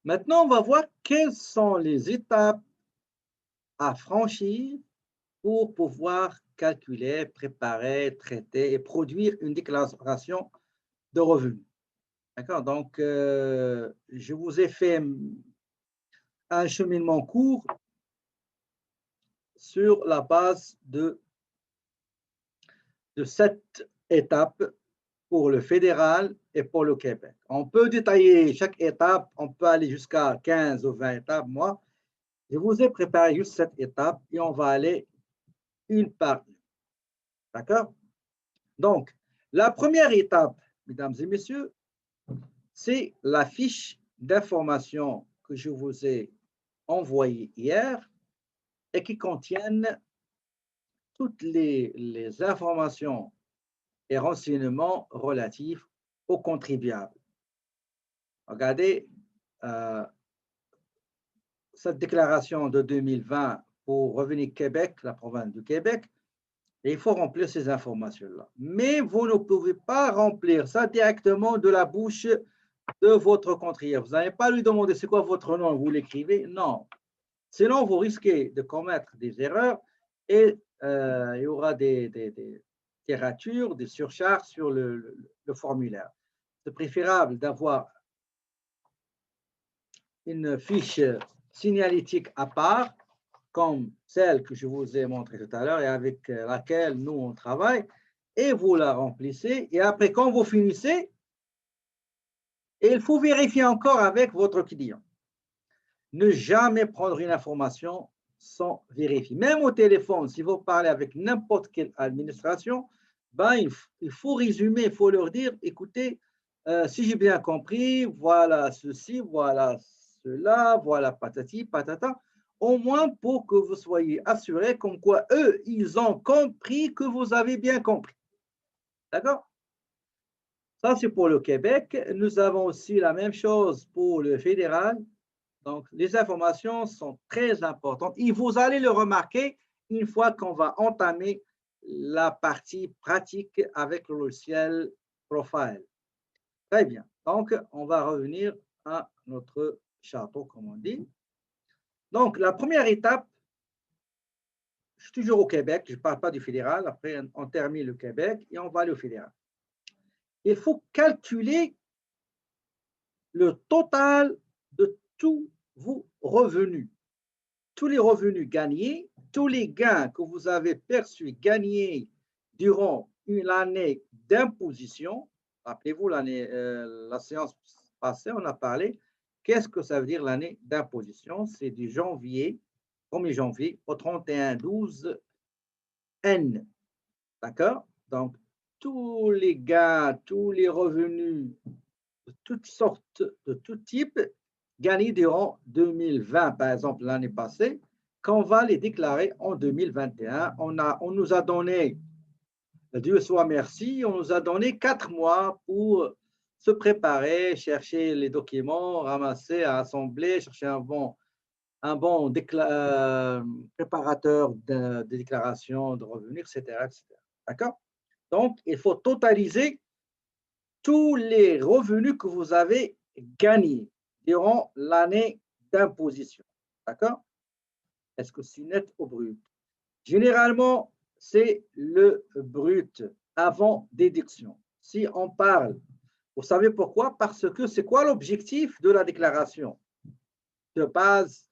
Maintenant, on va voir quelles sont les étapes à franchir pour pouvoir calculer, préparer, traiter et produire une déclaration de revenus. D'accord? Donc, je vous ai fait un cheminement court sur la base de 7 étapes pour le fédéral et pour le Québec. On peut détailler chaque étape, on peut aller jusqu'à 15 ou 20 étapes. Moi, je vous ai préparé juste 7 étapes et on va aller une par une. D'accord? Donc, la première étape, mesdames et messieurs, c'est la fiche d'information que je vous ai envoyée hier et qui contiennent toutes les informations et renseignements relatifs aux contribuables. Regardez, euh, cette déclaration de 2020 pour Revenu Québec, la province du Québec, et il faut remplir ces informations-là. Mais vous ne pouvez pas remplir ça directement de la bouche de votre contribuable. Vous n'allez pas lui demander c'est quoi votre nom, vous l'écrivez. Non. Sinon, vous risquez de commettre des erreurs et il y aura des ratures, des surcharges sur le formulaire. C'est préférable d'avoir une fiche signalétique à part, comme celle que je vous ai montrée tout à l'heure et avec laquelle nous on travaille, et vous la remplissez. Et après, quand vous finissez, il faut vérifier encore avec votre client. Ne jamais prendre une information sans vérifier. Même au téléphone, si vous parlez avec n'importe quelle administration, ben, il faut résumer, il faut leur dire, écoutez, si j'ai bien compris, voilà ceci, voilà cela, voilà patati, patata, au moins pour que vous soyez assurés comme quoi eux, ils ont compris que vous avez bien compris. D'accord? Ça, c'est pour le Québec. Nous avons aussi la même chose pour le fédéral. Donc, les informations sont très importantes et vous allez le remarquer une fois qu'on va entamer la partie pratique avec le logiciel Profile. Très bien. Donc, on va revenir à notre château, comme on dit. Donc, la première étape, je suis toujours au Québec, je ne parle pas du fédéral. Après, on termine le Québec et on va aller au fédéral. Il faut calculer le total de tous vos revenus. Tous les revenus gagnés, tous les gains que vous avez perçus, gagnés durant une année d'imposition. Rappelez-vous, la séance passée, on a parlé. Qu'est-ce que ça veut dire l'année d'imposition? C'est du janvier, 1er janvier au 31/12 N. D'accord? Donc, tous les gains, tous les revenus de toutes sortes, de tout type, gagnés durant 2020, par exemple l'année passée, qu'on va les déclarer en 2021. On nous a donné, Dieu soit merci, on nous a donné 4 mois pour se préparer, chercher les documents, ramasser, assembler, chercher un bon préparateur de déclaration de revenus, etc. etc. D'accord? Donc, il faut totaliser tous les revenus que vous avez gagnés durant l'année d'imposition. D'accord? Est-ce que c'est net ou brut? Généralement, c'est le brut avant déduction. Si on parle, vous savez pourquoi? Parce que c'est quoi l'objectif de la déclaration de base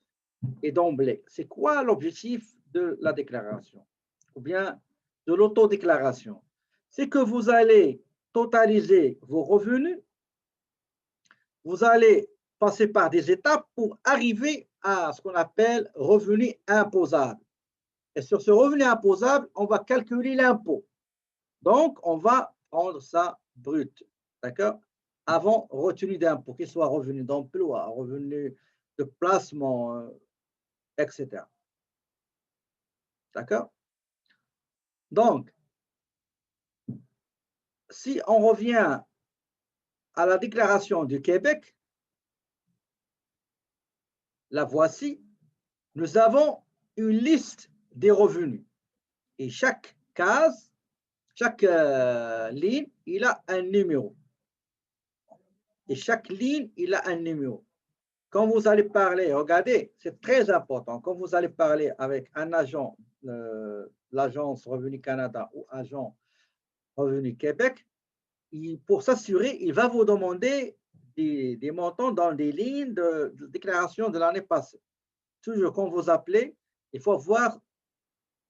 et d'emblée? C'est quoi l'objectif de la déclaration ou bien de l'autodéclaration? C'est que vous allez totaliser vos revenus, vous allez passer par des étapes pour arriver à ce qu'on appelle revenu imposable. Et sur ce revenu imposable, on va calculer l'impôt. Donc, on va prendre ça brut, d'accord? Avant retenue d'impôt, qu'il soit revenu d'emploi, revenu de placement, etc. D'accord? Donc, si on revient à la déclaration du Québec, la voici, nous avons une liste des revenus. Et chaque case, chaque ligne, il a un numéro. Et chaque ligne, il a un numéro. quand vous allez parler, regardez, c'est très important, quand vous allez parler avec un agent, l'agence Revenu Canada ou agent Revenu Québec, pour s'assurer, il va vous demander des montants dans des lignes de déclaration de l'année passée. Toujours quand vous appelez, il faut voir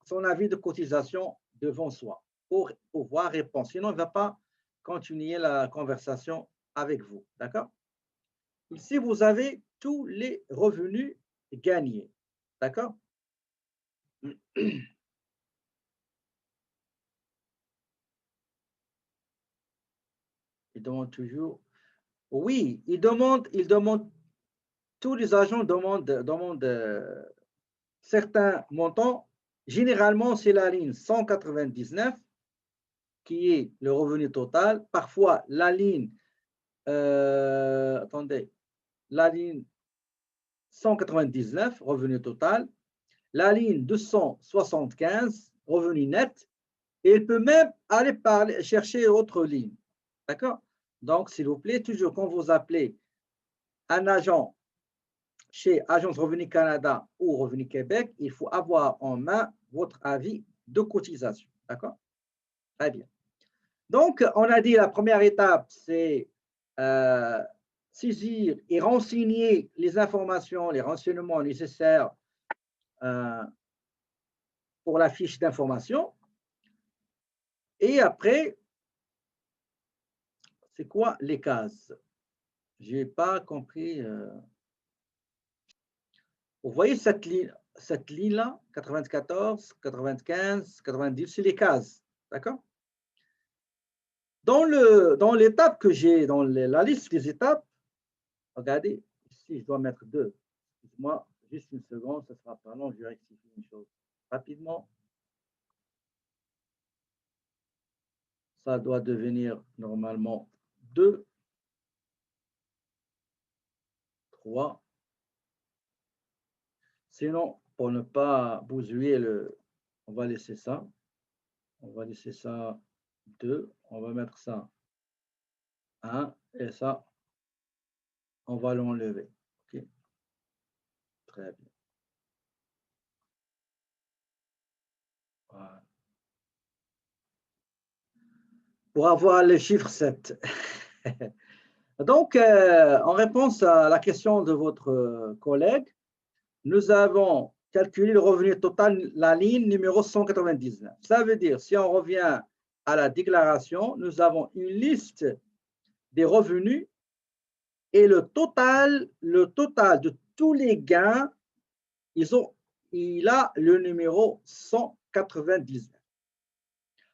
son avis de cotisation devant soi pour pouvoir répondre. Sinon, il ne va pas continuer la conversation avec vous. D'accord? Ici, vous avez tous les revenus gagnés. D'accord? Il demande toujours. Oui, il demande, tous les agents demandent certains montants. Généralement, c'est la ligne 199 qui est le revenu total. Parfois, la ligne, attendez, la ligne 199, revenu total. La ligne 275, revenu net. Et il peut même aller chercher autre ligne. D'accord? Donc, s'il vous plaît, toujours quand vous appelez un agent chez Agence Revenu Canada ou Revenu Québec, il faut avoir en main votre avis de cotisation. D'accord? Très bien. Donc, on a dit la première étape, c'est saisir et renseigner les informations, les renseignements nécessaires pour la fiche d'information. Et après, c'est quoi les cases? Je n'ai pas compris. Vous voyez cette ligne-là, 94, 95, 90, c'est les cases. D'accord? Dans l'étape que j'ai, dans la liste des étapes, regardez, ici, je dois mettre 2. Excuse-moi, juste une seconde, ça sera pas long, je vais rectifier une chose rapidement. Ça doit devenir normalement 2, 3. Sinon, pour ne pas bousiller on va laisser ça. On va laisser ça 2. On va mettre ça 1. Et ça, on va l'enlever. OK. Très bien. Voilà. Pour avoir le chiffre 7. Donc, en réponse à la question de votre collègue, nous avons calculé le revenu total, la ligne numéro 199. Ça veut dire, si on revient à la déclaration, nous avons une liste des revenus et le total de tous les gains, il a le numéro 199.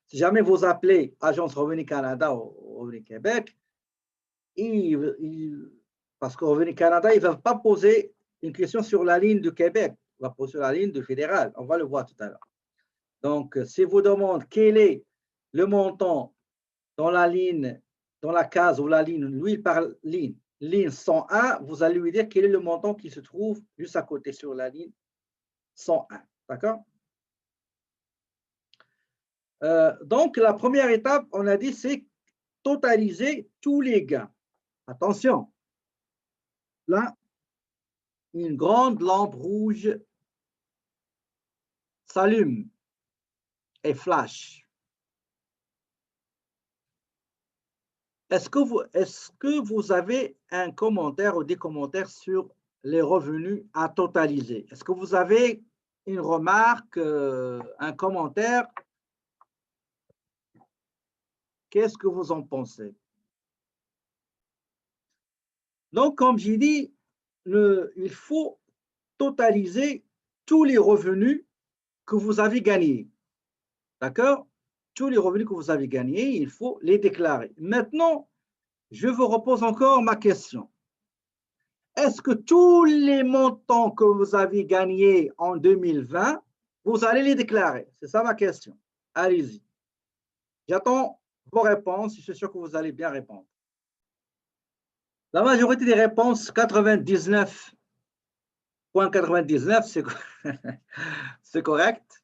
Si jamais vous appelez Agence Revenu Canada ou Revenu Québec, parce que Revenu Canada, il ne va pas poser une question sur la ligne du Québec, il va poser sur la ligne du fédéral. On va le voir tout à l'heure. Donc, si vous demandez quel est le montant dans la ligne, dans la case ou la ligne, lui, il parle ligne 101, vous allez lui dire quel est le montant qui se trouve juste à côté sur la ligne 101. D'accord? Donc, la première étape, on a dit, c'est totaliser tous les gains. Attention, là, une grande lampe rouge s'allume et flash. Est-ce que vous avez un commentaire ou des commentaires sur les revenus à totaliser? Est-ce que vous avez une remarque, un commentaire? Qu'est-ce que vous en pensez? Donc, comme j'ai dit, il faut totaliser tous les revenus que vous avez gagnés. D'accord? Tous les revenus que vous avez gagnés, il faut les déclarer. Maintenant, je vous repose encore ma question. Est-ce que tous les montants que vous avez gagnés en 2020, vous allez les déclarer? C'est ça ma question. Allez-y. J'attends vos réponses. Je suis sûr que vous allez bien répondre. La majorité des réponses, 99,99, c'est correct.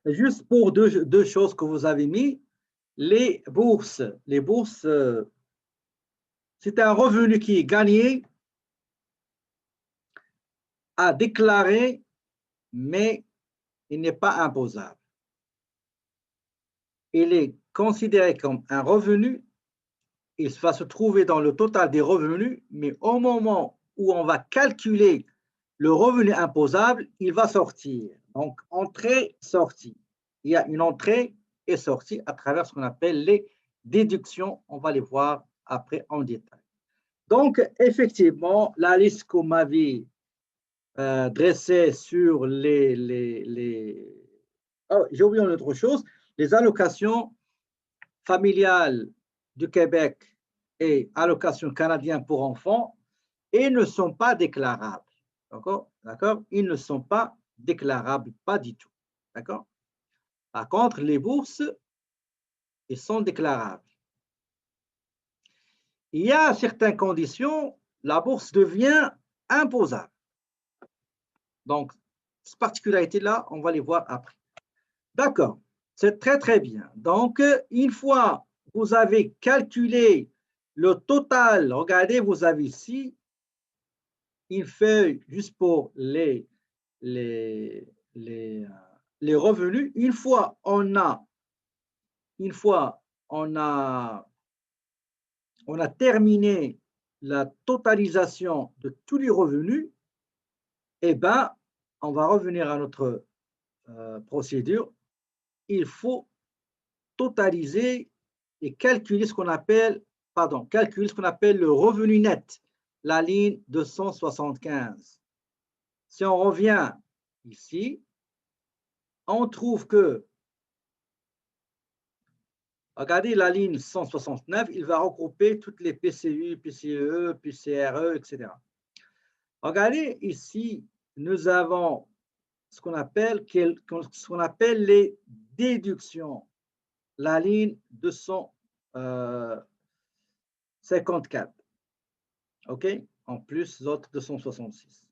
Juste pour deux choses que vous avez mis, les bourses, c'est un revenu qui est gagné à déclarer, mais il n'est pas imposable. Il est considéré comme un revenu, il va se trouver dans le total des revenus, mais au moment où on va calculer le revenu imposable, il va sortir. Donc, entrée-sortie. Il y a une entrée et sortie à travers ce qu'on appelle les déductions. On va les voir après en détail. Donc, effectivement, la liste qu'on m'avait dressée sur Oh, j'ai oublié une autre chose, les allocations familiales du Québec et allocations canadiennes pour enfants, et ne sont pas déclarables. D'accord? Ils ne sont pas déclarables, pas du tout. D'accord? Par contre, les bourses, ils sont déclarables. Il y a certaines conditions, la bourse devient imposable. Donc, cette particularité-là, on va les voir après. D'accord, c'est très, très bien. Donc, une fois que vous avez calculé le total, regardez, vous avez ici une feuille juste pour les revenus. Une fois on a terminé la totalisation de tous les revenus, eh bien, on va revenir à notre procédure. Il faut totaliser et calculer ce qu'on appelle, le revenu net, la ligne 275. Si on revient ici, on trouve que, regardez la ligne 169, il va regrouper toutes les PCU, PCE, PCRE, etc. Regardez ici, nous avons ce qu'on appelle les déductions, la ligne 254, OK, en plus l'autre 266.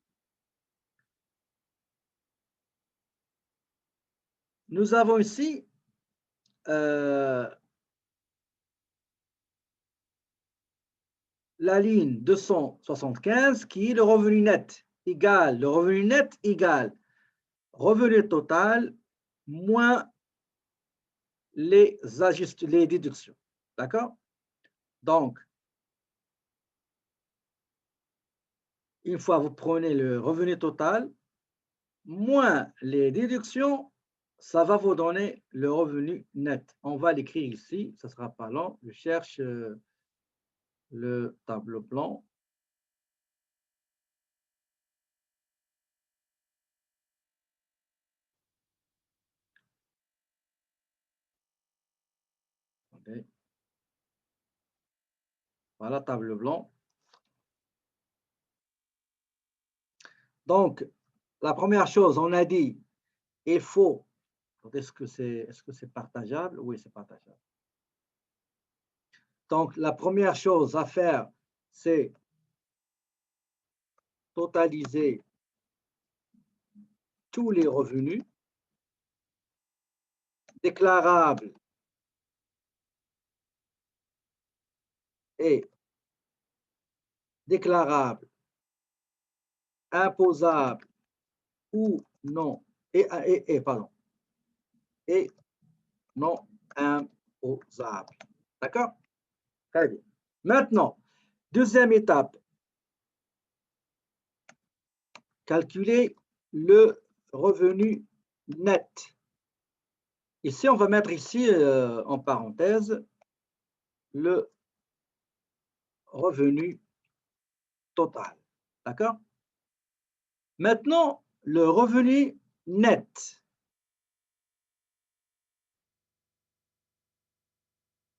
Nous avons ici la ligne 275 qui est le revenu net égale revenu total moins les déductions. D'accord? Donc, une fois vous prenez le revenu total moins les déductions, ça va vous donner le revenu net. On va l'écrire ici, ça ne sera pas long. Je cherche le tableau blanc. Okay. Voilà, tableau blanc. Donc, la première chose, on a dit, il faut. Est-ce que c'est partageable? Oui, c'est partageable. Donc, la première chose à faire, c'est totaliser tous les revenus déclarables et déclarables, imposables ou non, pardon, et non imposables. D'accord? Très bien. Maintenant, deuxième étape, calculer le revenu net. Ici, on va mettre ici en parenthèse le revenu total. D'accord? Maintenant, le revenu net.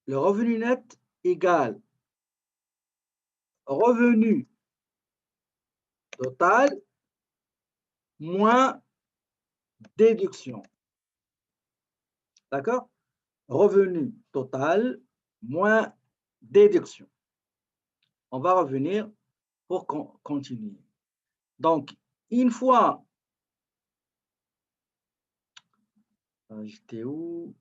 Le revenu net égale revenu total moins déduction. D'accord? Revenu total moins déduction. On va revenir pour continuer. Donc, une fois, j'étais où?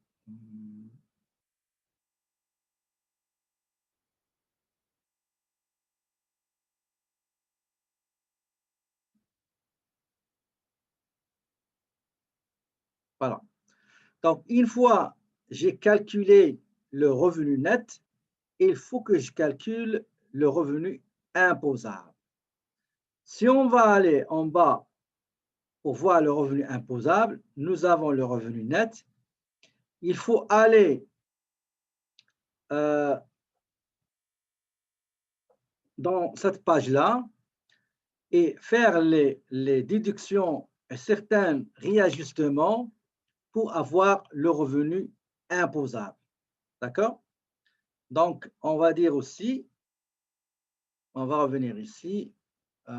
Voilà. Donc, une fois j'ai calculé le revenu net, il faut que je calcule le revenu imposable. Si on va aller en bas pour voir le revenu imposable, nous avons le revenu net. Il faut aller dans cette page-là et faire les déductions et certains réajustements pour avoir le revenu imposable. D'accord? Donc, on va dire aussi, on va revenir ici, et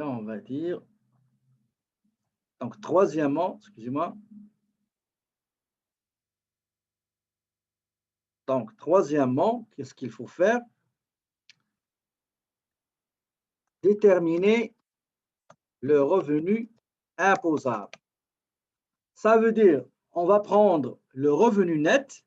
on va dire, donc troisièmement, excusez-moi, donc troisièmement, qu'est-ce qu'il faut faire? Déterminer le revenu imposable. Ça veut dire, on va prendre le revenu net,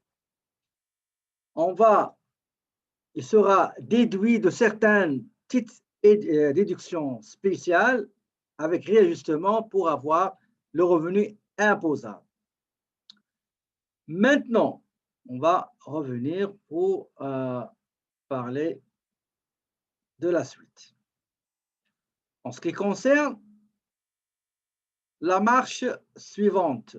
il sera déduit de certaines petites déductions spéciales avec réajustement pour avoir le revenu imposable. Maintenant, on va revenir pour parler de la suite. En ce qui concerne la marche suivante,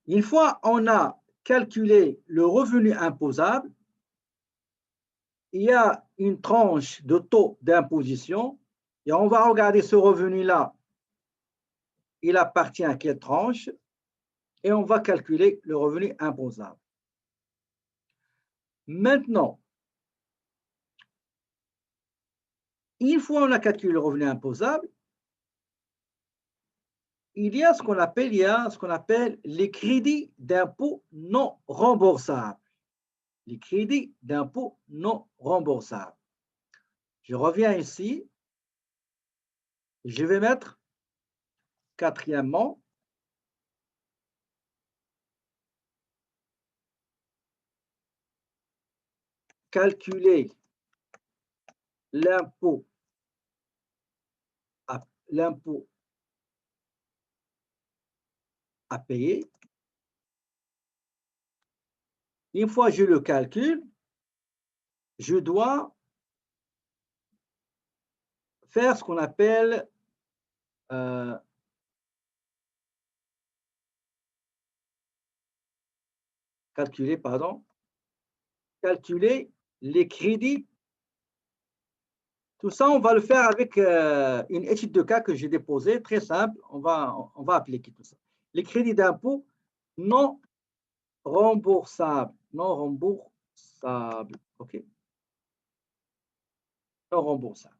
une fois on a calculé le revenu imposable, il y a une tranche de taux d'imposition et on va regarder ce revenu-là, il appartient à quelle tranche et on va calculer le revenu imposable. Maintenant, une fois on a calculé le revenu imposable, il y a ce qu'on appelle les crédits d'impôt non remboursables. Les crédits d'impôt non remboursables. Je reviens ici. Je vais mettre quatrièmement, calculer l'impôt à payer. Une fois que je le calcule, je dois faire ce qu'on appelle calculer les crédits. Tout ça, on va le faire avec une étude de cas que j'ai déposée, très simple. On va appliquer tout ça. Les crédits d'impôt non remboursables. Non remboursables. OK. Non remboursables.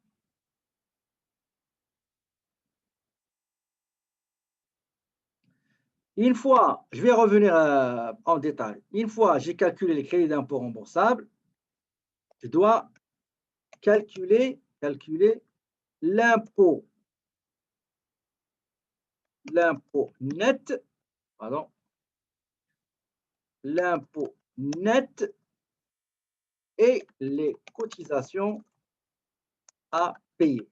Une fois, je vais revenir en détail. Une fois j'ai calculé les crédits d'impôt remboursables, je dois calculer l'impôt net, pardon, l'impôt net et les cotisations à payer.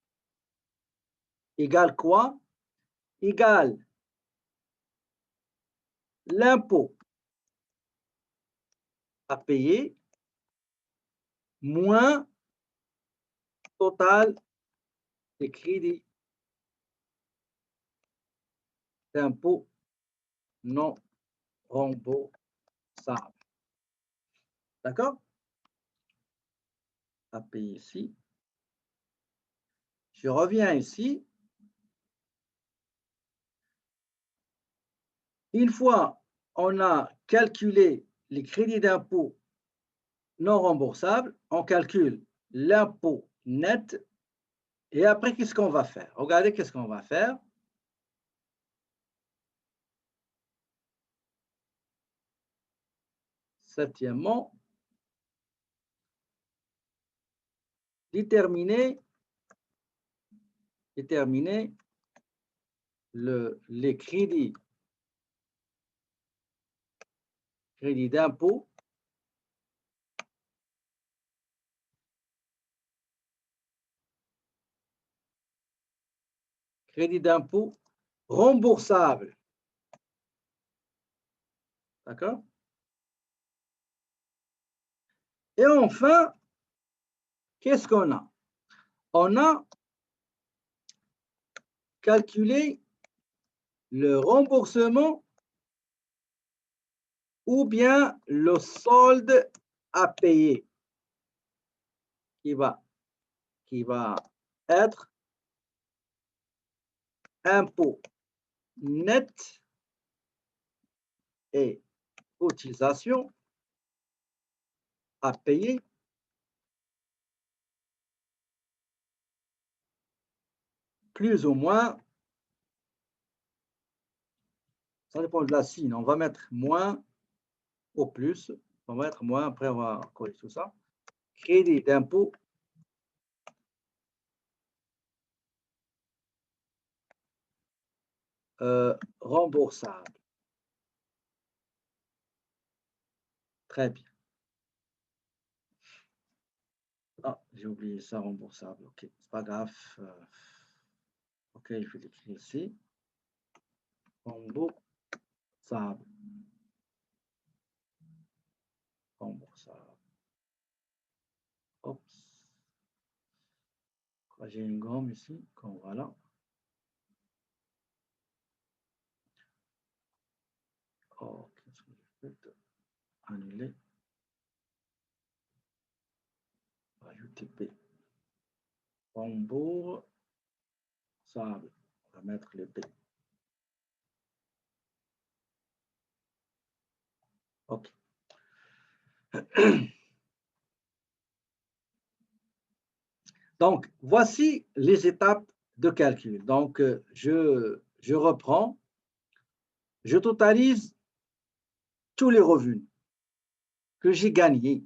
Égale quoi? Égale l'impôt à payer moins total des crédits d'impôt non remboursables. D'accord? À payer ici. Je reviens ici. Une fois on a calculé les crédits d'impôt non remboursables, on calcule l'impôt net et après, qu'est-ce qu'on va faire? Regardez qu'est-ce qu'on va faire. Septièmement, déterminer les crédits d'impôt crédit d'impôt remboursable. D'accord? Et enfin, qu'est-ce qu'on a? On a calculé le remboursement ou bien le solde à payer qui va être impôt net et cotisation à payer plus ou moins, ça dépend de la signe, on va mettre moins au plus, on va mettre moins, après on va corriger tout ça, crédit d'impôt remboursable. Très bien. Ah, j'ai oublié ça, remboursable. Ok, c'est pas grave. Ok, je vais l'écrire ici. Remboursable. Remboursable. Oups. J'ai une gomme ici, comme voilà. Oh, qu'est-ce que je fais? Annuler. Ajouter P. Remboursable. On va mettre le P. Ok. Donc, voici les étapes de calcul. Donc, je reprends. Je totalise tous les revenus que j'ai gagnés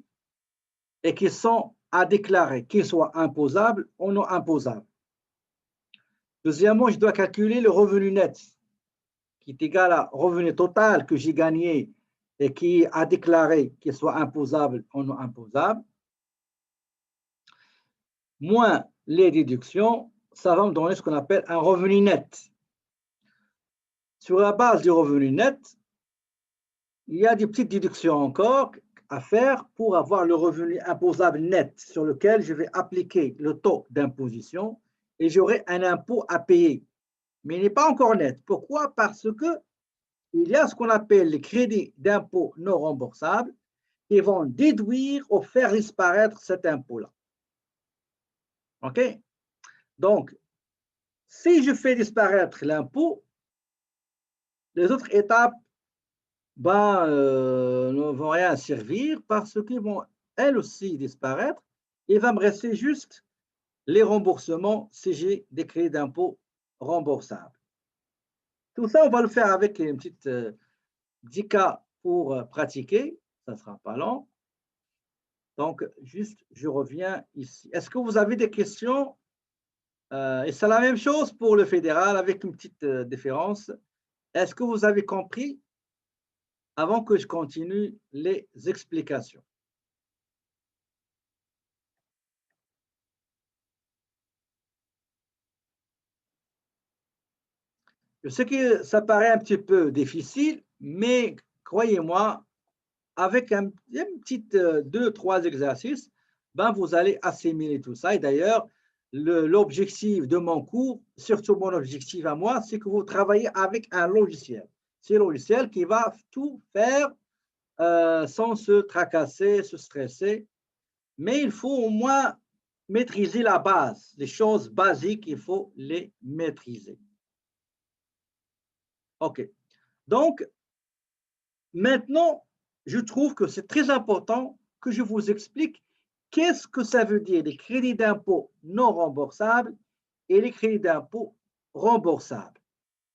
et qui sont à déclarer, qu'ils soient imposables ou non imposables. Deuxièmement, je dois calculer le revenu net, qui est égal à revenu total que j'ai gagné et qui a déclaré qu'il soit imposable ou non imposable, moins les déductions, ça va me donner ce qu'on appelle un revenu net. Sur la base du revenu net, il y a des petites déductions encore à faire pour avoir le revenu imposable net sur lequel je vais appliquer le taux d'imposition et j'aurai un impôt à payer. Mais il n'est pas encore net. Pourquoi? Parce que il y a ce qu'on appelle les crédits d'impôt non remboursables qui vont déduire ou faire disparaître cet impôt-là. OK? Donc, si je fais disparaître l'impôt, les autres étapes ne vont rien servir parce qu'ils vont elles aussi disparaître. Il va me rester juste les remboursements si j'ai des crédits d'impôt remboursables. Tout ça, on va le faire avec une petite 10 cas pour pratiquer. Ça ne sera pas long. Donc, juste, je reviens ici. Est-ce que vous avez des questions? Et c'est la même chose pour le fédéral avec une petite différence. Est-ce que vous avez compris avant que je continue les explications? Je sais que ça paraît un petit peu difficile, mais croyez-moi, avec une petite 2-3 exercices, vous allez assimiler tout ça. Et d'ailleurs, l'objectif de mon cours, surtout mon objectif à moi, c'est que vous travaillez avec un logiciel. C'est le logiciel qui va tout faire sans se tracasser, se stresser. Mais il faut au moins maîtriser la base. Les choses basiques, il faut les maîtriser. OK. Donc, maintenant, je trouve que c'est très important que je vous explique qu'est-ce que ça veut dire les crédits d'impôt non remboursables et les crédits d'impôt remboursables.